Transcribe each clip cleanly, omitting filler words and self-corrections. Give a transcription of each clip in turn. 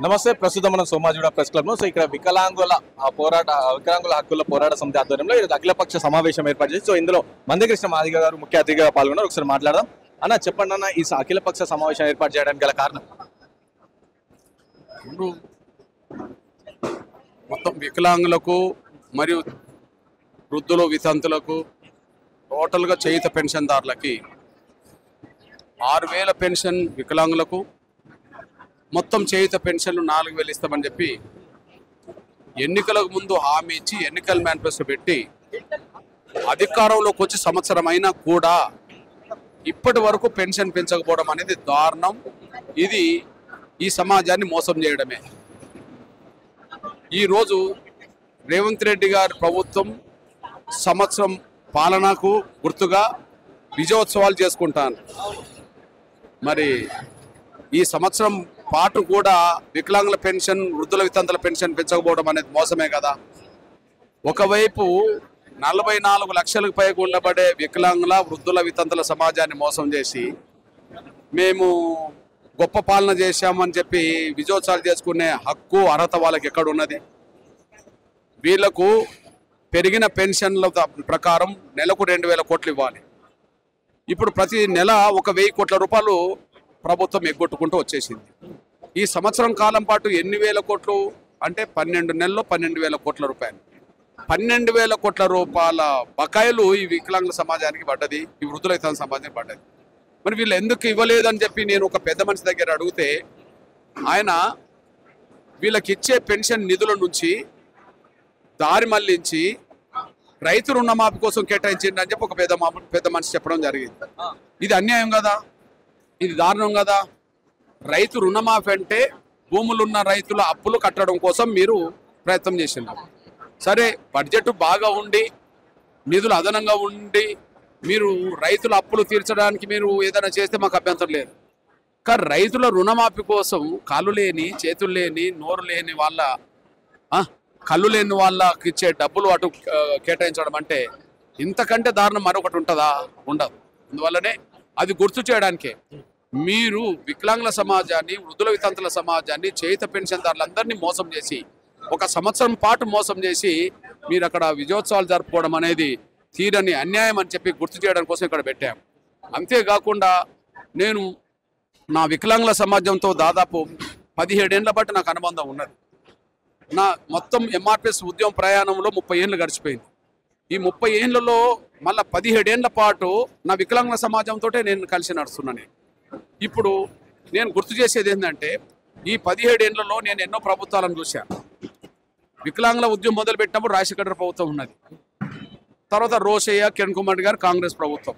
నమస్తే. ప్రస్తుతం మనం సోమాజిగూడ ప్రెస్ క్లబ్ లో ఇక్కడ వికలాంగుల హక్కుల పోరాట సమితి ఆధ్వర్యంలో ఈరోజు అఖిలపక్ష సమావేశం ఏర్పాటు చేసి ఇందులో మందకృష్ణ మాదిగ గారు ముఖ్య అతిథిగా పాల్గొన్నారు. ఒకసారి మాట్లాడదాం. అన్న చెప్పండి అన్న, ఈ అఖిలపక్ష సమావేశం ఏర్పాటు చేయడానికి గల కారణం? మొత్తం వికలాంగులకు మరియు వృద్ధులు వితంతులకు టోటల్గా చేయుత పెన్షన్దారులకి 6,000 పెన్షన్ వికలాంగులకు, మొత్తం చేయుత పెన్షన్లు 4,000 ఇస్తామని చెప్పి ఎన్నికలకు ముందు హామీ ఇచ్చి ఎన్నికల మేనిఫెస్టో పెట్టి అధికారంలోకి వచ్చి సంవత్సరం అయినా కూడా ఇప్పటి వరకు పెన్షన్ పెంచకపోవడం అనేది దారుణం. ఇది ఈ సమాజాన్ని మోసం చేయడమే. ఈరోజు రేవంత్ రెడ్డి గారి ప్రభుత్వం సంవత్సరం పాలనకు గుర్తుగా విజయోత్సవాలు చేసుకుంటాను. మరి ఈ సంవత్సరం పాటు కూడా వికలాంగుల పెన్షన్, వృద్ధుల వితంతుల పెన్షన్ పెంచకపోవడం అనేది మోసమే కదా. ఒకవైపు 44 లక్షలకు పైగా ఉండబడే వికలాంగుల, వృద్ధుల, వితంతుల సమాజాన్ని మోసం చేసి మేము గొప్ప పాలన చేశామని చెప్పి విజయోత్సవాలు చేసుకునే హక్కు, అర్హత వాళ్ళకి ఎక్కడ ఉన్నది? వీళ్లకు పెరిగిన పెన్షన్ల ప్రకారం నెలకు 2,000 కోట్లు ఇవ్వాలి. ఇప్పుడు ప్రతి నెల 1,000 కోట్ల రూపాయలు ప్రభుత్వం ఎగ్గొట్టుకుంటూ వచ్చేసింది. ఈ సంవత్సరం కాలం పాటు ఎన్ని వేల కోట్లు అంటే 12 నెలల్లో 12,000 కోట్ల రూపాయలు. 12,000 కోట్ల రూపాయల బకాయిలు ఈ వికలాంగుల సమాజానికి పడ్డది, ఈ వృద్ధుల వితంతుల సమాజానికి పడ్డది. మరి వీళ్ళు ఎందుకు ఇవ్వలేదని చెప్పి నేను ఒక పెద్ద మనిషి దగ్గర అడిగితే ఆయన వీళ్ళకి ఇచ్చే పెన్షన్ నిధుల నుంచి దారి మళ్లించి రైతు రుణమాఫీ కోసం కేటాయించింది అని చెప్పి ఒక పెద్ద మనిషి చెప్పడం జరిగింది. ఇది అన్యాయం కదా, ఇది దారుణం కదా. రైతు రుణమాఫీ అంటే భూములున్న రైతుల అప్పులు కట్టడం కోసం మీరు ప్రయత్నం చేసినారు. సరే, బడ్జెట్ బాగా ఉండి నిధులు అదనంగా ఉండి మీరు రైతుల అప్పులు తీర్చడానికి మీరు ఏదైనా చేస్తే మాకు అభ్యంతరం లేదు. కానీ రైతుల రుణమాఫీ కోసం కాళ్ళు లేని, చేతులు లేని, నోరు లేని వాళ్ళ, కళ్ళు లేని వాళ్ళకి ఇచ్చే డబ్బులు అటు కేటాయించడం అంటే ఇంతకంటే దారుణం మరొకటి ఉంటుందా? ఉండదు. అందువల్లనే అది గుర్తు చేయడానికే మీరు వికలాంగుల సమాజాన్ని, వృద్ధుల వితంతుల సమాజాన్ని, చేయుత పెన్షన్దారులందరినీ మోసం చేసి ఒక సంవత్సరం పాటు మోసం చేసి మీరు అక్కడ విజయోత్సవాలు జరుపుకోవడం అనేది తీరని అన్యాయం అని చెప్పి గుర్తు చేయడం కోసం ఇక్కడ పెట్టాం. అంతేకాకుండా నేను నా వికలాంగుల సమాజంతో దాదాపు 17 ఏళ్ల బట్టి నాకు అనుబంధం ఉన్నది. నా మొత్తం ఎంఆర్పిఎస్ ఉద్యమ ప్రయాణంలో 30 ఏళ్ళు గడిచిపోయింది. ఈ 30 ఏళ్లలో మళ్ళీ 17 ఏళ్ల పాటు నా వికలాంగుల సమాజంతో నేను కలిసి నడుస్తున్నాను. ఇప్పుడు నేను గుర్తు చేసేది ఏంటంటే ఈ 17 ఏళ్లలో నేను ఎన్నో ప్రభుత్వాలను చూశాను. వికలాంగుల ఉద్యమం మొదలుపెట్టినప్పుడు రాజశేఖర ప్రభుత్వం ఉన్నది, తర్వాత రోషయ్య, కిరణ్ కుమార్ గారు కాంగ్రెస్ ప్రభుత్వం,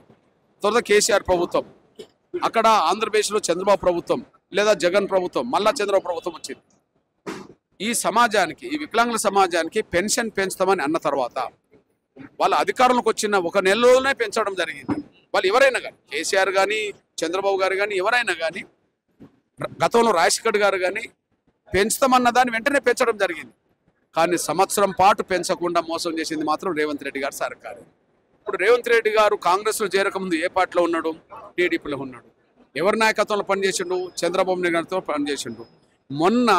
తర్వాత కేసీఆర్ ప్రభుత్వం, అక్కడ ఆంధ్రప్రదేశ్లో చంద్రబాబు ప్రభుత్వం లేదా జగన్ ప్రభుత్వం, మళ్ళా చంద్రబాబు ప్రభుత్వం వచ్చింది. ఈ సమాజానికి, ఈ వికలాంగుల సమాజానికి పెన్షన్ పెంచుతామని అన్న తర్వాత వాళ్ళ అధికారంలోకి వచ్చిన 1 నెలలోనే పెంచడం జరిగింది. వాళ్ళు ఎవరైనా కానీ, కేసీఆర్ కానీ, చంద్రబాబు గారు కానీ, ఎవరైనా కానీ, గతంలో రాజశేఖర్ గారు కానీ పెంచుతామన్న దాన్ని వెంటనే పెంచడం జరిగింది. కానీ సంవత్సరం పాటు పెంచకుండా మోసం చేసింది మాత్రం రేవంత్ రెడ్డి గారు సర్కారు. ఇప్పుడు రేవంత్ రెడ్డి గారు కాంగ్రెస్లో చేరకముందు ఏ పార్టీలో ఉన్నాడు? టీడీపీలో ఉన్నాడు. ఎవరి నాయకత్వంలో పనిచేసిండు? చంద్రబాబు నాయుడు గారితో పనిచేసిండు. మొన్న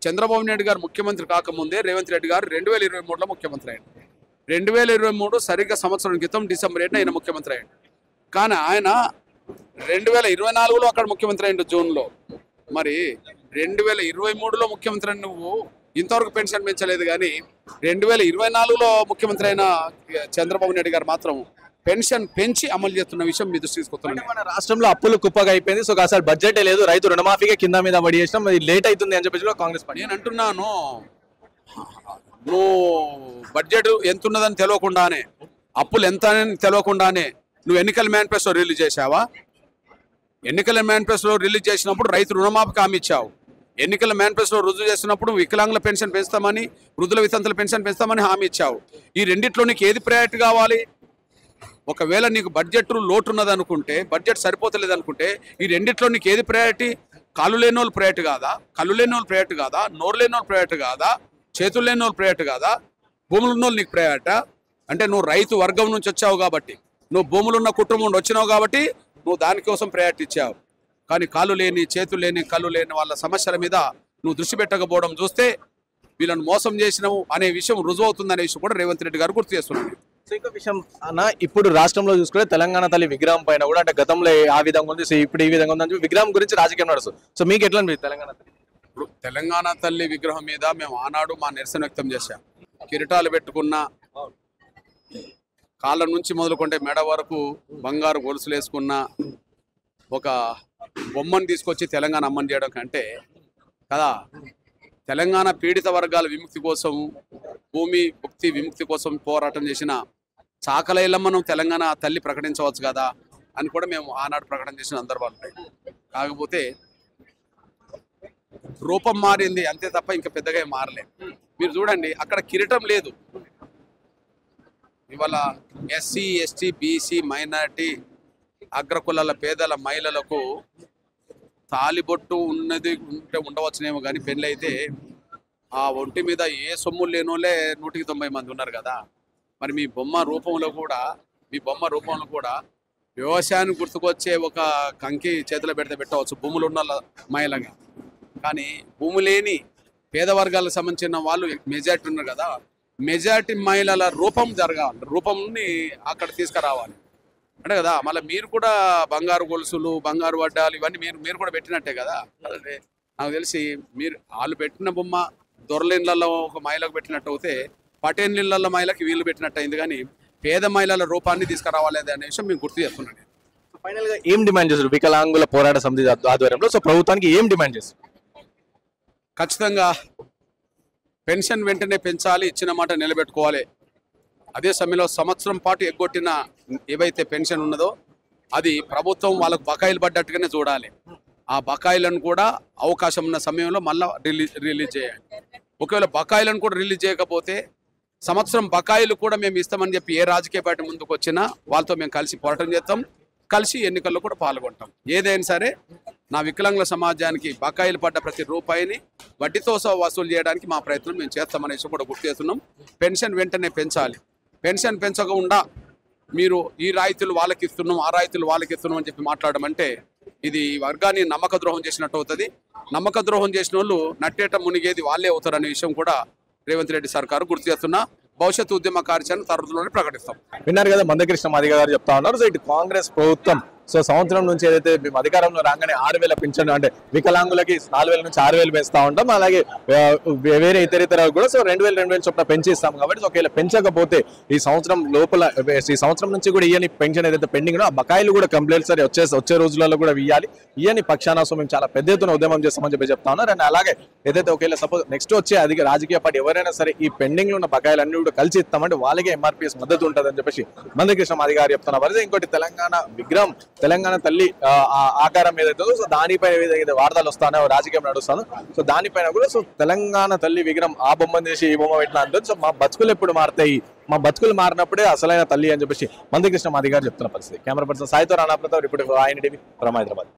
చంద్రబాబు నాయుడు గారు ముఖ్యమంత్రి కాకముందే రేవంత్ రెడ్డి గారు 2023లో ముఖ్యమంత్రి అయ్యాడు. 2023 సరిగ్గా సంవత్సరం క్రితం డిసెంబర్ 7న ఆయన ముఖ్యమంత్రి అయ్యాడు. కానీ ఆయన 2024లో అక్కడ ముఖ్యమంత్రి అయ్యాడు జూన్లో. మరి 2023లో ముఖ్యమంత్రి అయిన నువ్వు ఇంతవరకు పెన్షన్ పెంచలేదు. కానీ 2024లో ముఖ్యమంత్రి అయిన చంద్రబాబు నాయుడు గారు మాత్రం పెన్షన్ పెంచి అమలు చేస్తున్న విషయం మీ దృష్టి తీసుకొస్తున్నాను. మన రాష్ట్రంలో అప్పులు కుప్పగా అయిపోయింది. సో అసలు బడ్జెట్ లేదు, రైతు రుణమాఫీగా కింద మీద పడి చేసినాం, అది లేట్ అవుతుంది అని చెప్పేసి కాంగ్రెస్ పార్టీ. నేను అంటున్నాను, నువ్వు బడ్జెట్ ఎంత ఉన్నదని తెలియకుండానే, అప్పులు ఎంత అని తెలియకుండానే నువ్వు ఎన్నికల మేనిఫెస్టో రిలీజ్ చేశావా? ఎన్నికల మేనిఫెస్టో రిలీజ్ చేసినప్పుడు రైతు రుణమాఫీకి హామీ ఇచ్చావు. ఎన్నికల మేనిఫెస్టో రుజువు చేస్తున్నప్పుడు వికలాంగుల పెన్షన్ పెంచుతామని, వృద్ధుల వితంతుల పెన్షన్ పెంచుతామని హామీ ఇచ్చావు. ఈ రెండిట్లో నీకు ఏది ప్రయారిటీ కావాలి? ఒకవేళ నీకు బడ్జెట్ లోటు ఉన్నదనుకుంటే, బడ్జెట్ సరిపోతలేదు అనుకుంటే, ఈ రెండిట్లో నీకు ఏది ప్రయారిటీ? కాళ్ళు లేని వాళ్ళు ప్రయారిటీ కాదా? కళ్ళు లేని వాళ్ళు ప్రయారిటీ కాదా? నోరు లేని వాళ్ళు ప్రయారిటీ కాదా? చేతులు లేని వాళ్ళు ప్రయారిటీ కాదా? భూములు ఉన్న వాళ్ళు నీకు ప్రయారిటా? అంటే నువ్వు రైతు వర్గం నుంచి వచ్చావు కాబట్టి, నువ్వు భూములున్న కుటుంబం నుండి వచ్చినావు కాబట్టి నువ్వు దానికోసం ప్రయారిటీ ఇచ్చావు. కానీ కాళ్ళు లేని, చేతులు లేని, కళ్ళు లేని వాళ్ళ సమస్యల మీద నువ్వు దృష్టి పెట్టకపోవడం చూస్తే వీళ్ళని మోసం చేసినావు అనే విషయం రుజువు అవుతుందనే విషయం కూడా రేవంత్ రెడ్డి గారు గుర్తు చేస్తున్నారు. సో ఇంకో విషయం అన్న, ఇప్పుడు రాష్ట్రంలో చూసుకుంటే తెలంగాణ తల్లి విగ్రహం పైన కూడా అంటే గతంలో ఆ విధంగా ఉంది, సో ఇప్పుడు ఈ విధంగా ఉందని విగ్రహం గురించి రాజకీయం నడుస్తుంది. సో మీకు ఎట్లా అనిపిస్తుంది తెలంగాణ తల్లి? ఇప్పుడు తెలంగాణ తల్లి విగ్రహం మీద మేము ఆనాడు మా నిరసన వ్యక్తం చేశాం. కిరీటాలు పెట్టుకున్న, కాళ్ళ నుంచి మొదలుకుంటే మెడ వరకు బంగారు గొలుసులు వేసుకున్న ఒక బొమ్మను తీసుకొచ్చి తెలంగాణ అమ్మని చేయడం కంటే కదా, తెలంగాణ పీడిత వర్గాల విముక్తి కోసం, భూమి ముక్తి విముక్తి కోసం పోరాటం చేసిన చాకలైలమ్మను తెలంగాణ తల్లి ప్రకటించవచ్చు కదా అని కూడా మేము ఆనాడు ప్రకటన చేసిన సందర్భాలు ఉంటాయి. కాకపోతే రూపం మారింది అంతే తప్ప ఇంకా పెద్దగా మారలేదు. మీరు చూడండి, అక్కడ కిరీటం లేదు. ఇవాళ ఎస్సీ, ఎస్టీ, బీసీ, మైనారిటీ, అగ్రకులాల పేదల మహిళలకు తాలిబొట్టు ఉన్నది ఉంటే ఉండవచ్చునేమో కానీ పెళ్ళి అయితే ఆ ఒంటి మీద ఏ సొమ్ములు లేనోళ్ళే 190 మంది ఉన్నారు కదా. మరి మీ బొమ్మ రూపంలో కూడా వ్యవసాయానికి గుర్తుకొచ్చే ఒక కంకి చేతిలో పెట్టవచ్చు భూములు ఉన్న మహిళగా. కానీ భూమి లేని పేద వర్గాలకు సంబంధించిన వాళ్ళు మెజారిటీ ఉన్నారు కదా, మెజారిటీ మహిళల రూపం జరగాలి, రూపంని అక్కడ తీసుకురావాలి అంటే కదా. మళ్ళీ మీరు కూడా బంగారు గొలుసులు, బంగారు వడ్డాలు ఇవన్నీ మీరు కూడా పెట్టినట్టే కదా. అదే నాకు తెలిసి మీరు వాళ్ళు పెట్టిన బొమ్మ దొరలిళ్ళల్లో ఒక మహిళకు పెట్టినట్టు అయితే పటేళ్ళ మహిళకి వీళ్ళు పెట్టినట్టు అయింది. కానీ పేద మహిళల రూపాన్ని తీసుకురావాలి అనే విషయం మేము గుర్తు చేస్తున్నాను. ఫైనల్ గా ఏం డిమాండ్ చేస్తారు వికలాంగుల పోరాట సమితి ఆధ్వర్యంలో? సో ప్రభుత్వానికి ఏం డిమాండ్ చేస్తారు? ఖచ్చితంగా పెన్షన్ వెంటనే పెంచాలి, ఇచ్చిన మాట నిలబెట్టుకోవాలి. అదే సమయంలో సంవత్సరం పాటు ఎగ్గొట్టిన ఏవైతే పెన్షన్ ఉన్నదో అది ప్రభుత్వం వాళ్ళకు బకాయిలు పడ్డట్టుగానే చూడాలి. ఆ బకాయిలను కూడా అవకాశం ఉన్న సమయంలో మళ్ళీ రిలీజ్ చేయాలి. ఒకవేళ బకాయిలను కూడా రిలీజ్ చేయకపోతే సంవత్సరం బకాయిలు కూడా మేము ఇస్తామని చెప్పి ఏ రాజకీయ పార్టీ ముందుకు వచ్చినా వాళ్ళతో మేము కలిసి పోరాటం చేస్తాం, కలిసి ఎన్నికల్లో కూడా పాల్గొంటాం. ఏదైనా సరే నా వికలాంగుల సమాజానికి బకాయిలు పడ్డ ప్రతి రూపాయిని వడ్డీతో వసూలు చేయడానికి మా ప్రయత్నం మేము చేస్తామనే విషయం కూడా గుర్తు చేస్తున్నాం. పెన్షన్ వెంటనే పెంచాలి. పెన్షన్ పెంచకుండా మీరు ఈ రాయితీలు వాళ్ళకి ఇస్తున్నాం, ఆ రాయితీలు వాళ్ళకి ఇస్తున్నాం అని చెప్పి మాట్లాడడం అంటే ఇది వర్గాన్ని నమ్మక ద్రోహం చేసినట్టు అవుతుంది. నమ్మక ద్రోహం చేసిన వాళ్ళు నట్టేట మునిగేది వాళ్ళే అవుతారు అనే విషయం కూడా రేవంత్ రెడ్డి సర్కారు గుర్తు చేస్తున్నా. భవిష్యత్తు ఉద్యమ కార్యాచరణ తరగతిలోనే ప్రకటిస్తాం. విన్నారు కదా, మందకృష్ణ మాదిగ గారు చెప్తా ఉన్నారు. సో ఇటు కాంగ్రెస్ ప్రభుత్వం సో సంవత్సరం నుంచి ఏదైతే మేము అధికారంలో రాగానే 6,000 పింఛన్ అంటే వికలాంగులకి 4,000 నుంచి 6,000 పెంచుతా ఉంటాం. అలాగే వేరే ఇతర కూడా సో 2,000 చొప్పున పెంచి ఇస్తాం. కాబట్టి ఒకవేళ పెంచకపోతే ఈ సంవత్సరం లోపల ఈ సంవత్సరం నుంచి కూడా ఇయ్యని పెన్షన్ ఏదైతే పెండింగ్ ఆ బకాయిలు కూడా కంపల్సరీ వచ్చే రోజులలో కూడా ఇయ్యాలి. ఇయ్యని పక్షాన సో మేము చాలా పెద్ద ఎత్తున ఉద్యమం చేస్తామని చెప్పి చెప్తా ఉన్నారు. అండ్ అలాగే ఏదైతే ఒకవేళ సపోజ్ నెక్స్ట్ వచ్చే రాజకీయ పార్టీ ఎవరైనా సరే ఈ పెండింగ్ లో ఉన్న బకాయిలు అన్ని కూడా కలిసి ఇస్తామంటే వాళ్ళకే ఎంఆర్పీఎస్ మద్దతు ఉంటుందని చెప్పేసి మందకృష్ణ మాదిగ గారు చెప్తున్నారు. వరద ఇంకోటి తెలంగాణ విగ్రహం, తెలంగాణ తల్లి ఆకారం ఏదైతే సో దానిపైన ఏదైతే వార్తలు వస్తానో రాజకీయం నడుస్తాను సో దానిపైన కూడా సో తెలంగాణ తల్లి విగ్రహం ఆ బొమ్మ చేసి ఈ బొమ్మ పెట్టిన అంటే సో మా బతుకులు ఎప్పుడు మారుతాయి, మా బతుకులు మారినప్పుడే అసలైన తల్లి అని చెప్పేసి మందకృష్ణ మాదిగ గారు చెప్తున్న పరిస్థితి. కెమెరా పర్సన్ సాయితో రాణా ప్రతాప్, ఇప్పుడు ఆయన టీవీ, హైదరాబాద్.